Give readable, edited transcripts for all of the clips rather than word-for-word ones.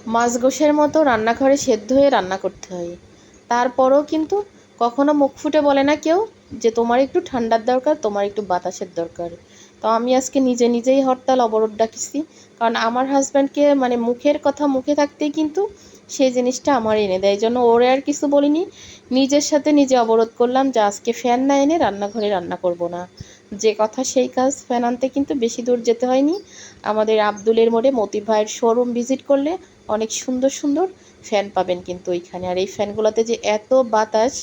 মাছ গোশের মতো রান্নাঘরে সেদ্ধ হয়ে রান্না করতে হয়। তারপরও কিন্তু কখনো মুখ ফুটে বলে না কেউ যে তোমার একটু ঠান্ডার দরকার, তোমার একটু বাতাসের দরকার। তো আমি আজকে নিজে নিজেই হরতাল অবরোধ ডাকিছি, কারণ আমার হাজব্যান্ডকে মানে মুখের কথা মুখে থাকতেই কিন্তু সেই জিনিসটা আমার এনে দেয়। এই জন্য ওরে আর কিছু বলিনি, নিজের সাথে নিজে অবরোধ করলাম যে আজকে ফ্যান না এনে রান্নাঘরে রান্না করব না। যে কথা সেই কাজ। ফ্যান আনতে কিন্তু বেশি দূর যেতে হয়নি। আমাদের আব্দুলের মোড়ে মতি ভাইয়ের শোরুম ভিজিট করলে অনেক সুন্দর সুন্দর ফ্যান পাবেন কিন্তু ওইখানে। আর এই ফ্যানগুলোতে যে এত বাতাস,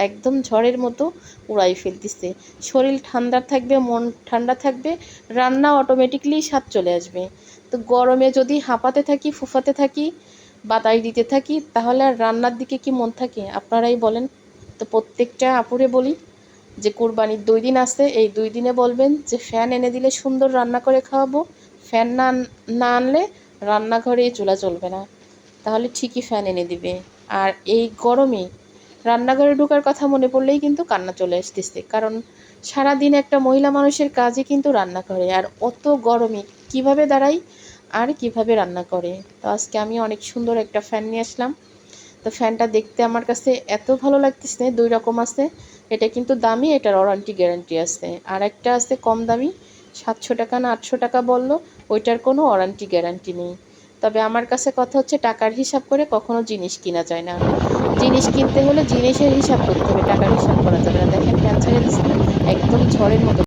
একদম ঝড়ের মতো উড়াই ফেলতেছে। শরীর ঠান্ডা থাকবে, মন ঠান্ডা থাকবে, রান্না অটোমেটিকলি স্বাদ চলে আসবে। তো গরমে যদি হাঁপাতে থাকি, ফুফাতে থাকি, বাতাস দিতে থাকি, তাহলে আর রান্নার দিকে কি মন থাকে আপনারাই বলেন। তো প্রত্যেকটা আপুরে বলি যে কোরবানির 2 দিন আছে, এই 2 দিনে বলবেন যে ফ্যান এনে দিলে সুন্দর রান্না করে খাওয়াবো। ফ্যান না আনলে রান্নাঘরে চুলা চলবে না। তাহলে ঠিকই ফ্যান এনে দিবে। আর এই গরমে রান্নাঘরে ঢোকার কথা মনে পড়লেই কিন্তু কান্না চলে আসতেছে, কারণ সারাদিন একটা মহিলা মানুষের কাজই কিন্তু রান্না করে। আর অত গরমে কিভাবে দাঁড়াই আর কিভাবে রান্না করে। তো আজকে আমি অনেক সুন্দর একটা ফ্যান নিয়ে আসলাম। তো ফ্যানটা দেখতে আমার কাছে এত ভালো লাগতেছে। 2 রকম আছে, এটা কিন্তু দামি, এটার ওয়ারেন্টি গ্যারান্টি আছে। আর একটা আছে কম দামি, 700 টাকা না 800 টাকা বলল, ওইটার কোনো ওয়ারেন্টি গ্যারান্টি নেই। তবে আমার কাছে কথা হচ্ছে টাকার হিসাব করে কখনো জিনিস কিনা যায় না। জিনিস কিনতে হলে জিনিসের হিসাব করতে হবে, টাকার হিসাব করা যাবে না। দেখেন ফ্যান ছেড়ে দিচ্ছে, একদম ঝড়ের মতো